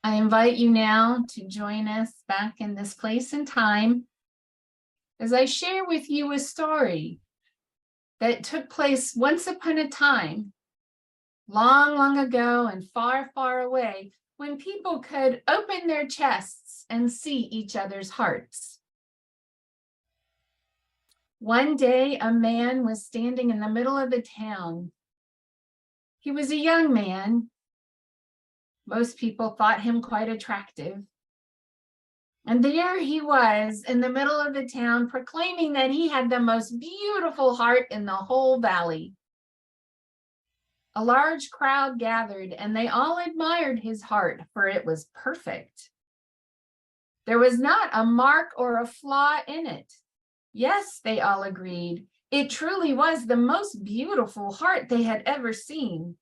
I invite you now to join us back in this place and time as I share with you a story that took place once upon a time, long, long ago and far, far away, when people could open their chests and see each other's hearts. One day, a man was standing in the middle of the town. He was a young man. Most people thought him quite attractive. And there he was in the middle of the town, proclaiming that he had the most beautiful heart in the whole valley. A large crowd gathered, and they all admired his heart, for it was perfect. There was not a mark or a flaw in it. Yes, they all agreed, it truly was the most beautiful heart they had ever seen.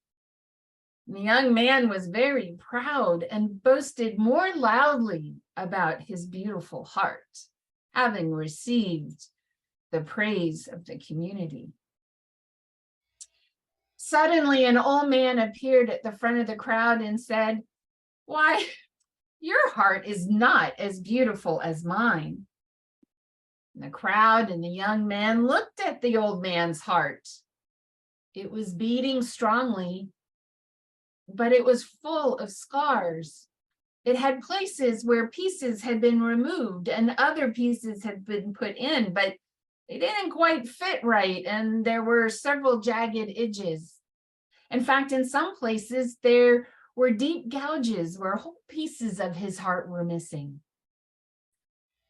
The young man was very proud and boasted more loudly about his beautiful heart, having received the praise of the community. Suddenly, an old man appeared at the front of the crowd and said, "Why, your heart is not as beautiful as mine." And the crowd and the young man looked at the old man's heart. It was beating strongly, but it was full of scars. It had places where pieces had been removed and other pieces had been put in, but they didn't quite fit right, and there were several jagged edges. In fact, in some places, there were deep gouges where whole pieces of his heart were missing.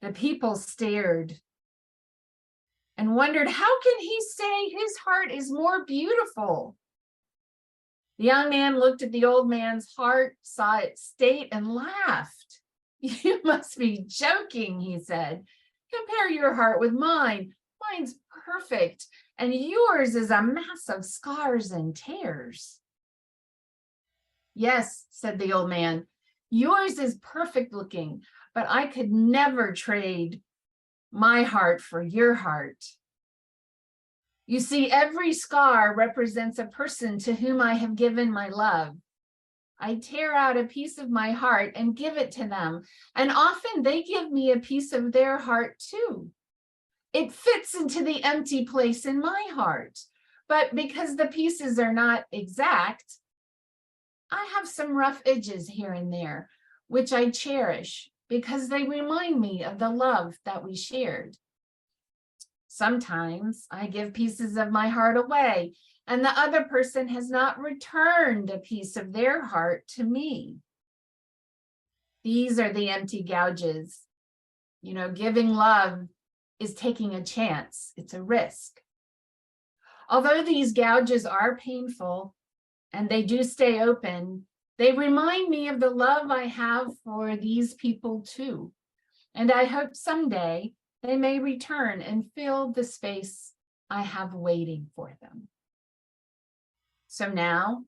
The people stared and wondered, how can he say his heart is more beautiful? The young man looked at the old man's heart, saw its state, and laughed. "You must be joking," he said. "Compare your heart with mine. Mine's perfect, and yours is a mass of scars and tears." "Yes," said the old man, "yours is perfect looking, but I could never trade my heart for your heart. You see, every scar represents a person to whom I have given my love. I tear out a piece of my heart and give it to them, and often they give me a piece of their heart too. It fits into the empty place in my heart, but because the pieces are not exact, I have some rough edges here and there, which I cherish because they remind me of the love that we shared. Sometimes I give pieces of my heart away, and the other person has not returned a piece of their heart to me. These are the empty gouges. Giving love is taking a chance. It's a risk. Although these gouges are painful and they do stay open, they remind me of the love I have for these people too. And I hope someday they may return and fill the space I have waiting for them." So now,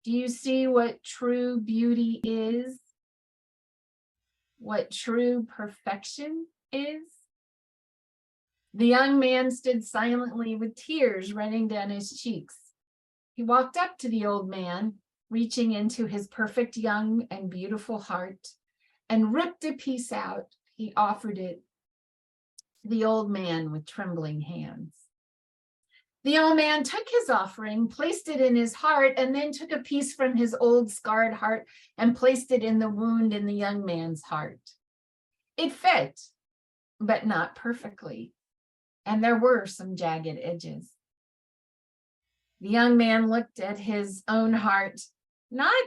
do you see what true beauty is? What true perfection is? The young man stood silently with tears running down his cheeks. He walked up to the old man, reaching into his perfect young and beautiful heart, and ripped a piece out. He offered it to the old man with trembling hands. The old man took his offering, placed it in his heart, and then took a piece from his old scarred heart and placed it in the wound in the young man's heart. It fit, but not perfectly, and there were some jagged edges. The young man looked at his own heart, not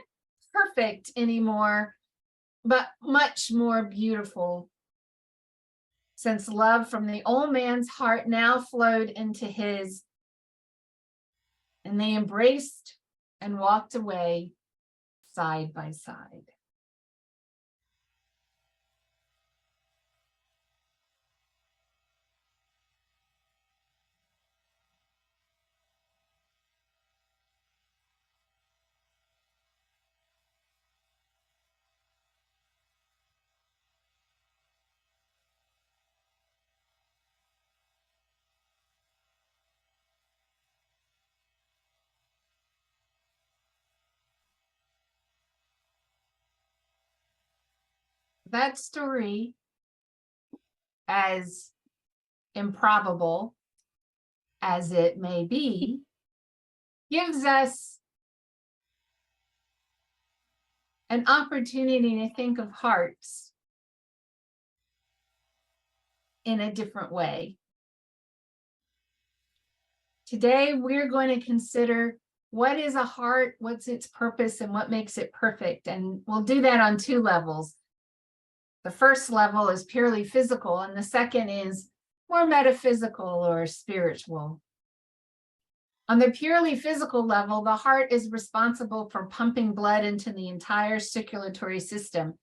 perfect anymore, but much more beautiful, since love from the old man's heart now flowed into his, and they embraced and walked away side by side. that story, as improbable as it may be, gives us an opportunity to think of hearts in a different way. Today, we're going to consider what is a heart, what's its purpose, and what makes it perfect. And we'll do that on two levels. The first level is purely physical, and the second is more metaphysical or spiritual. On the purely physical level, the heart is responsible for pumping blood into the entire circulatory system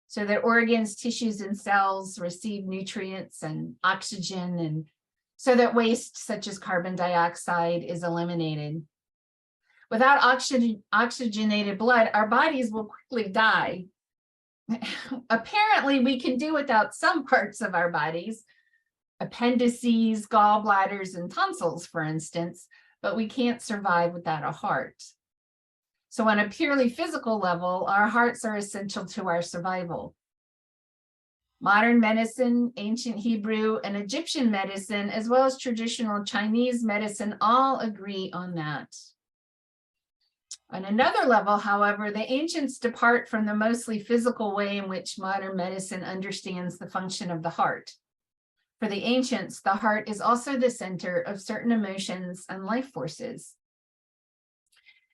so that organs, tissues, and cells receive nutrients and oxygen, and so that waste such as carbon dioxide is eliminated. Without oxygenated blood, our bodies will quickly die. Apparently, we can do without some parts of our bodies, appendices, gallbladders, and tonsils, for instance, but we can't survive without a heart. So on a purely physical level, our hearts are essential to our survival. Modern medicine, ancient Hebrew, and Egyptian medicine, as well as traditional Chinese medicine, all agree on that. On another level, however, the ancients depart from the mostly physical way in which modern medicine understands the function of the heart. For the ancients, the heart is also the center of certain emotions and life forces.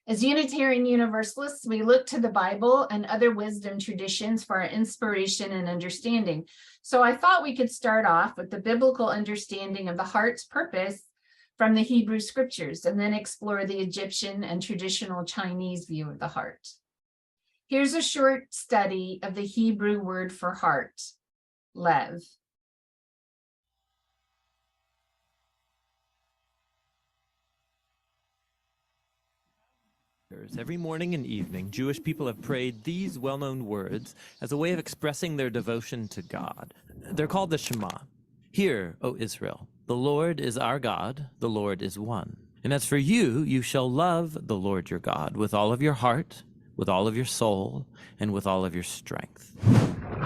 As Unitarian Universalists, we look to the Bible and other wisdom traditions for our inspiration and understanding. So I thought we could start off with the biblical understanding of the heart's purpose from the Hebrew scriptures, and then explore the Egyptian and traditional Chinese view of the heart. Here's a short study of the Hebrew word for heart, lev. Every morning and evening, Jewish people have prayed these well-known words as a way of expressing their devotion to God. They're called the Shema. Hear, O Israel, the Lord is our God, the Lord is one. And as for you, you shall love the Lord your God with all of your heart, with all of your soul, and with all of your strength.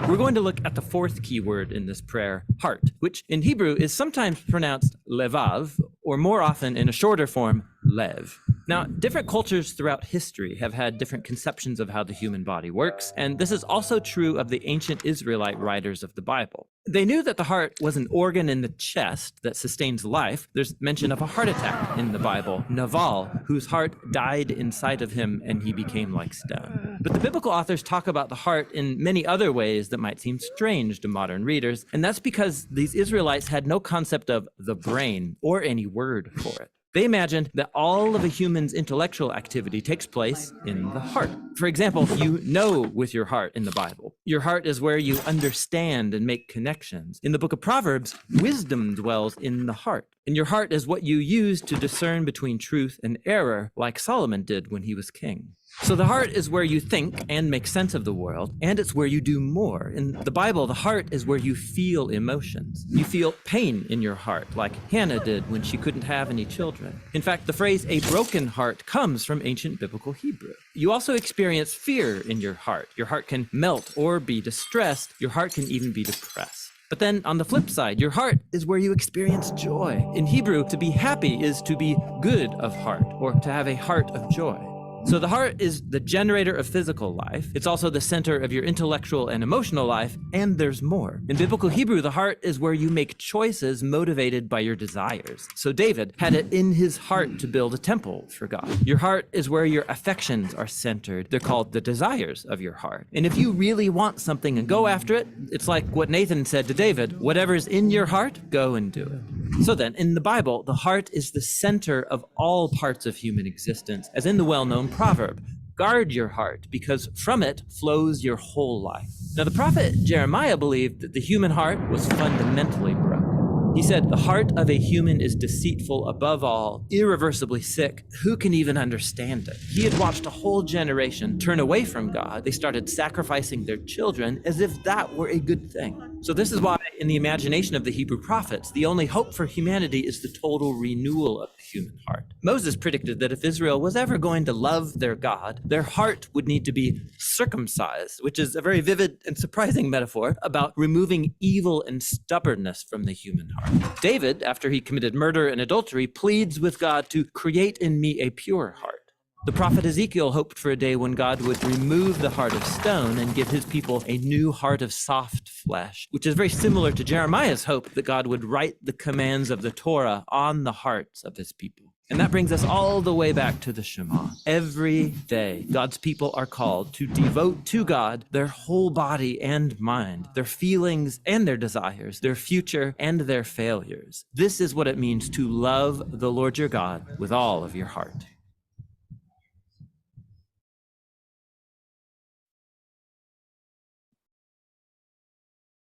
We're going to look at the fourth key word in this prayer, heart, which in Hebrew is sometimes pronounced levav, or more often in a shorter form, lev. Now, different cultures throughout history have had different conceptions of how the human body works, and this is also true of the ancient Israelite writers of the Bible. They knew that the heart was an organ in the chest that sustains life. There's mention of a heart attack in the Bible, Naval, whose heart died inside of him and he became like stone. But the biblical authors talk about the heart in many other ways that might seem strange to modern readers, and that's because these Israelites had no concept of the brain or any word for it. They imagined that all of a human's intellectual activity takes place in the heart. For example, you know with your heart in the Bible. Your heart is where you understand and make connections. In the book of Proverbs, wisdom dwells in the heart. And your heart is what you use to discern between truth and error, like Solomon did when he was king. So the heart is where you think and make sense of the world, and it's where you do more. In the Bible, the heart is where you feel emotions. You feel pain in your heart, like Hannah did when she couldn't have any children. In fact, the phrase "a broken heart" comes from ancient biblical Hebrew. You also experience fear in your heart. Your heart can melt or be distressed. Your heart can even be depressed. But then on the flip side, your heart is where you experience joy. In Hebrew, to be happy is to be good of heart, or to have a heart of joy. So the heart is the generator of physical life. It's also the center of your intellectual and emotional life, and there's more. In biblical Hebrew, the heart is where you make choices motivated by your desires. So David had it in his heart to build a temple for God. Your heart is where your affections are centered. They're called the desires of your heart. And if you really want something and go after it, it's like what Nathan said to David, whatever's in your heart, go and do it. So then, in the Bible, the heart is the center of all parts of human existence, as in the well-known proverb, guard your heart, because from it flows your whole life. Now, the prophet Jeremiah believed that the human heart was fundamentally broken. He said, "The heart of a human is deceitful above all, irreversibly sick. Who can even understand it?" He had watched a whole generation turn away from God. They started sacrificing their children as if that were a good thing. So this is why, in the imagination of the Hebrew prophets, the only hope for humanity is the total renewal of the human heart. Moses predicted that if Israel was ever going to love their God, their heart would need to be circumcised, which is a very vivid and surprising metaphor about removing evil and stubbornness from the human heart. David, after he committed murder and adultery, pleads with God to create in me a pure heart. The prophet Ezekiel hoped for a day when God would remove the heart of stone and give his people a new heart of soft flesh, which is very similar to Jeremiah's hope that God would write the commands of the Torah on the hearts of his people. And that brings us all the way back to the Shema. Every day, God's people are called to devote to God their whole body and mind, their feelings and their desires, their future and their failures. This is what it means to love the Lord your God with all of your heart.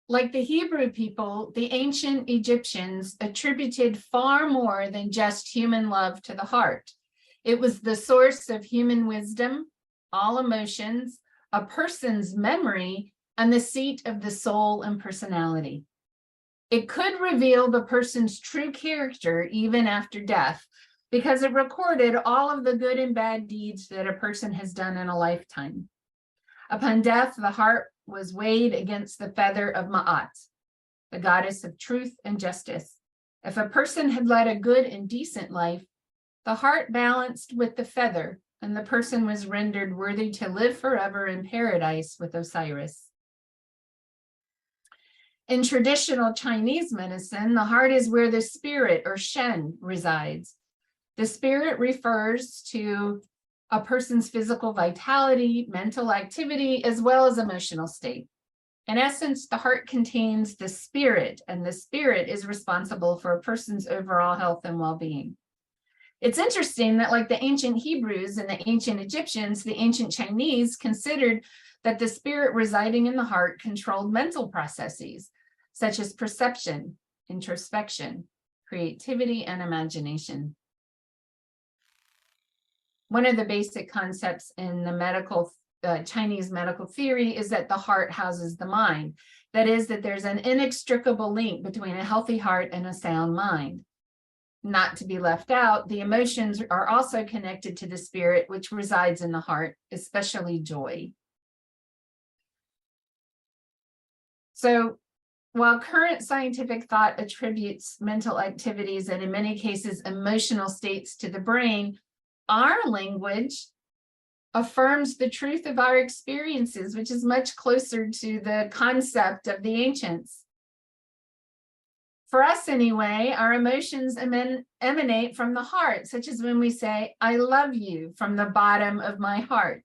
Like the Hebrew people, the ancient Egyptians attributed far more than just human love to the heart. It was the source of human wisdom, all emotions, a person's memory, and the seat of the soul and personality. It could reveal the person's true character even after death, because it recorded all of the good and bad deeds that a person has done in a lifetime. Upon death, the heart was weighed against the feather of Ma'at, the goddess of truth and justice. If a person had led a good and decent life, the heart balanced with the feather, and the person was rendered worthy to live forever in paradise with Osiris. In traditional Chinese medicine, the heart is where the spirit, or Shen, resides. The spirit refers to a person's physical vitality, mental activity, as well as emotional state. In essence, the heart contains the spirit, and the spirit is responsible for a person's overall health and well-being. It's interesting that, like the ancient Hebrews and the ancient Egyptians, the ancient Chinese considered that the spirit residing in the heart controlled mental processes, such as perception, introspection, creativity, and imagination. One of the basic concepts in the Chinese medical theory is that the heart houses the mind. That is, that there's an inextricable link between a healthy heart and a sound mind. Not to be left out, the emotions are also connected to the spirit, which resides in the heart, especially joy. So, while current scientific thought attributes mental activities and in many cases emotional states to the brain, our language affirms the truth of our experiences, which is much closer to the concept of the ancients. For us anyway, our emotions emanate from the heart, such as when we say, "I love you," from the bottom of my heart.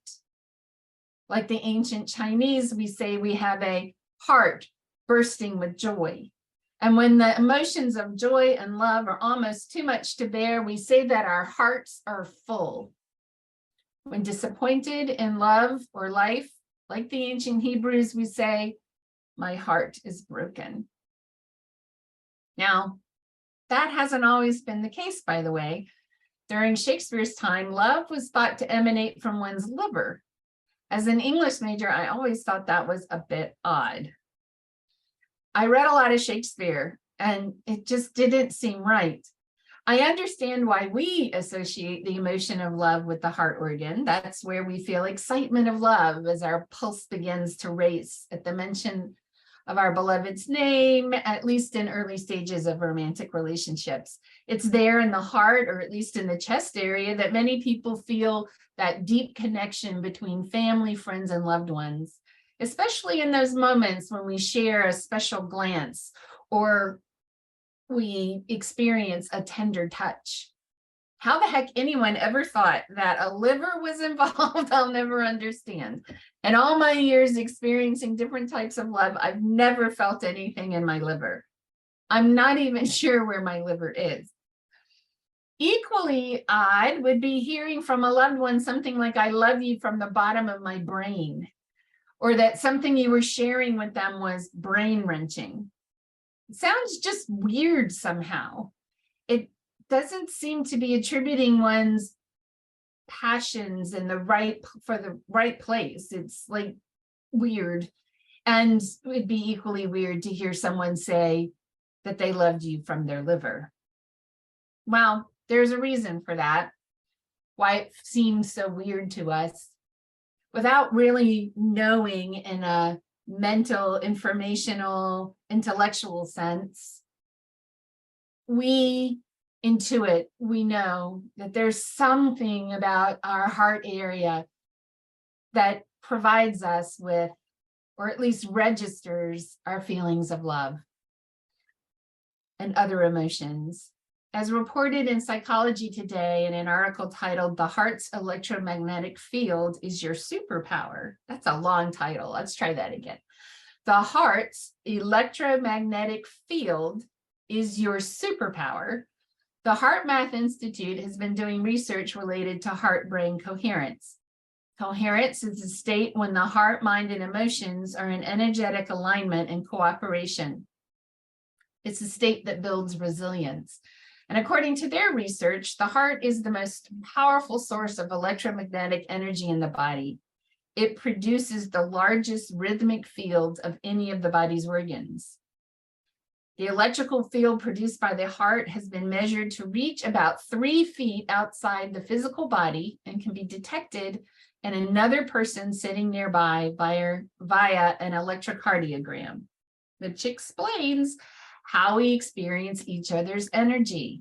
Like the ancient Chinese, we say we have a heart bursting with joy. And when the emotions of joy and love are almost too much to bear, we say that our hearts are full. When disappointed in love or life, like the ancient Hebrews, we say, "My heart is broken." Now, that hasn't always been the case, by the way. During Shakespeare's time, love was thought to emanate from one's liver. As an English major, I always thought that was a bit odd. I read a lot of Shakespeare, and it just didn't seem right. I understand why we associate the emotion of love with the heart organ. That's where we feel excitement of love as our pulse begins to race at the mention of our beloved's name, at least in early stages of romantic relationships. It's there in the heart, or at least in the chest area, that many people feel that deep connection between family, friends, and loved ones, especially in those moments when we share a special glance or we experience a tender touch. How the heck anyone ever thought that a liver was involved, I'll never understand. In all my years experiencing different types of love, I've never felt anything in my liver. I'm not even sure where my liver is. Equally odd would be hearing from a loved one something like, "I love you," from the bottom of my brain, or that something you were sharing with them was brain-wrenching. It sounds just weird somehow. It doesn't seem to be attributing one's passions in the right place. It's like weird. And it'd be equally weird to hear someone say that they loved you from their liver. Well, there's a reason for that, why it seems so weird to us. Without really knowing in a mental, informational, intellectual sense, we intuit, we know that there's something about our heart area that provides us with, or at least registers our feelings of love and other emotions. As reported in Psychology Today in an article titled "The Heart's Electromagnetic Field is Your Superpower." That's a long title. Let's try that again. The heart's electromagnetic field is your superpower. The Heart Math Institute has been doing research related to heart-brain coherence. Coherence is a state when the heart, mind, and emotions are in energetic alignment and cooperation. It's a state that builds resilience. And according to their research, the heart is the most powerful source of electromagnetic energy in the body. It produces the largest rhythmic field of any of the body's organs. The electrical field produced by the heart has been measured to reach about 3 feet outside the physical body and can be detected in another person sitting nearby via an electrocardiogram, which explains how we experience each other's energy.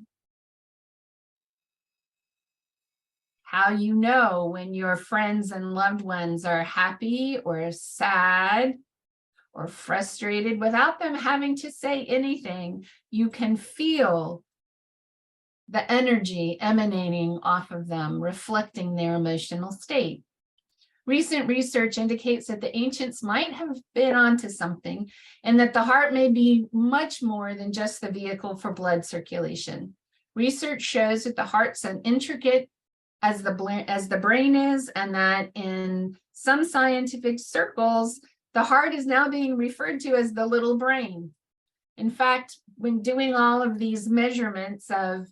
How you know when your friends and loved ones are happy or sad or frustrated without them having to say anything. You can feel the energy emanating off of them, reflecting their emotional state. Recent research indicates that the ancients might have been onto something, and that the heart may be much more than just the vehicle for blood circulation. Research shows that the heart's as intricate as the brain is, and that in some scientific circles, the heart is now being referred to as the little brain. In fact, when doing all of these measurements of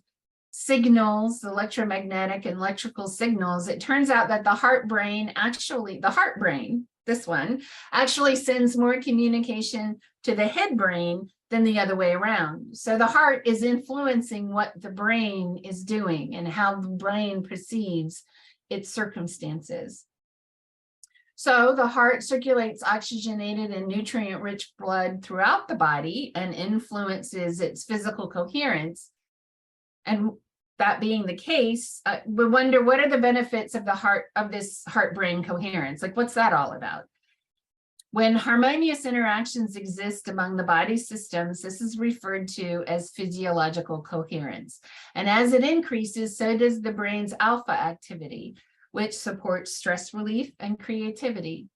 signals, electromagnetic and electrical signals, it turns out that the heart brain, this one, actually sends more communication to the head brain than the other way around. So the heart is influencing what the brain is doing and how the brain perceives its circumstances. So the heart circulates oxygenated and nutrient-rich blood throughout the body and influences its physical coherence. And that being the case, we wonder, what are the benefits of this heart-brain coherence? Like, what's that all about? When harmonious interactions exist among the body's systems, this is referred to as physiological coherence. And as it increases, so does the brain's alpha activity, which supports stress relief and creativity.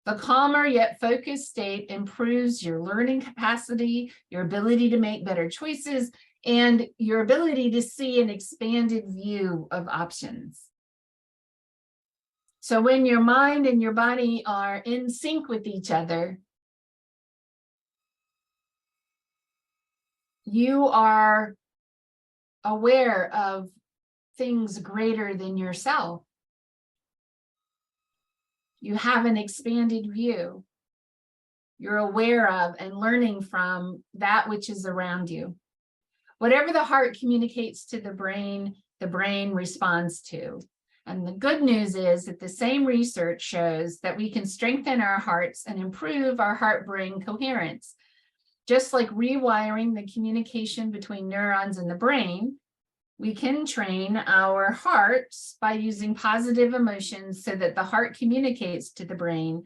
The calmer yet focused state improves your learning capacity, your ability to make better choices, and your ability to see an expanded view of options. So when your mind and your body are in sync with each other, you are aware of things greater than yourself. You have an expanded view. You're aware of and learning from that which is around you. Whatever the heart communicates to the brain responds to. And the good news is that the same research shows that we can strengthen our hearts and improve our heart-brain coherence. Just like rewiring the communication between neurons in the brain, we can train our hearts by using positive emotions so that the heart communicates to the brain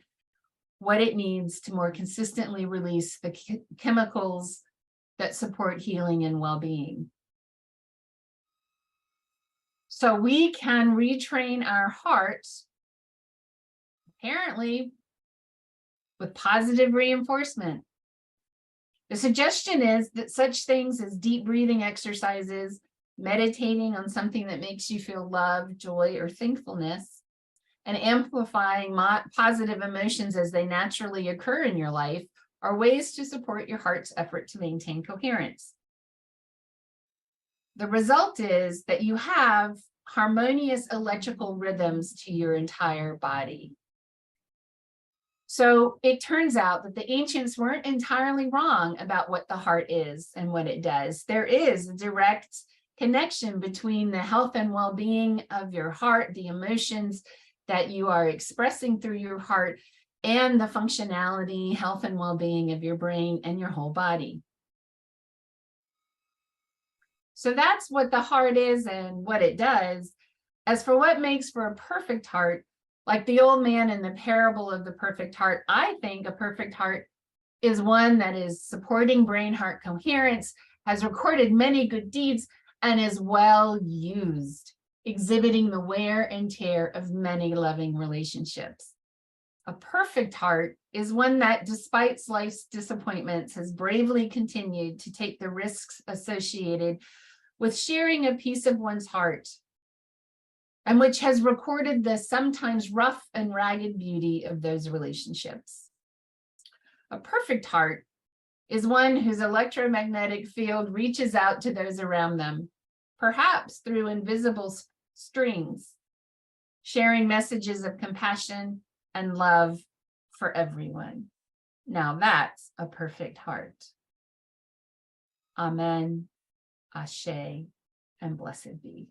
what it needs to more consistently release the chemicals that support healing and well-being. So we can retrain our hearts, apparently, with positive reinforcement. The suggestion is that such things as deep breathing exercises, meditating on something that makes you feel love, joy, or thankfulness, and amplifying positive emotions as they naturally occur in your life are ways to support your heart's effort to maintain coherence. The result is that you have harmonious electrical rhythms to your entire body. So it turns out that the ancients weren't entirely wrong about what the heart is and what it does. There is a direct connection between the health and well-being of your heart, the emotions that you are expressing through your heart, and the functionality, health, and well-being of your brain and your whole body. So that's what the heart is and what it does. As for what makes for a perfect heart, like the old man in the parable of the perfect heart, I think a perfect heart is one that is supporting brain-heart coherence, has recorded many good deeds, and is well used, exhibiting the wear and tear of many loving relationships. A perfect heart is one that, despite life's disappointments, has bravely continued to take the risks associated with sharing a piece of one's heart, and which has recorded the sometimes rough and ragged beauty of those relationships. A perfect heart is one whose electromagnetic field reaches out to those around them, perhaps through invisible strings, sharing messages of compassion and love for everyone. Now that's a perfect heart. Amen, Ashe, and blessed be.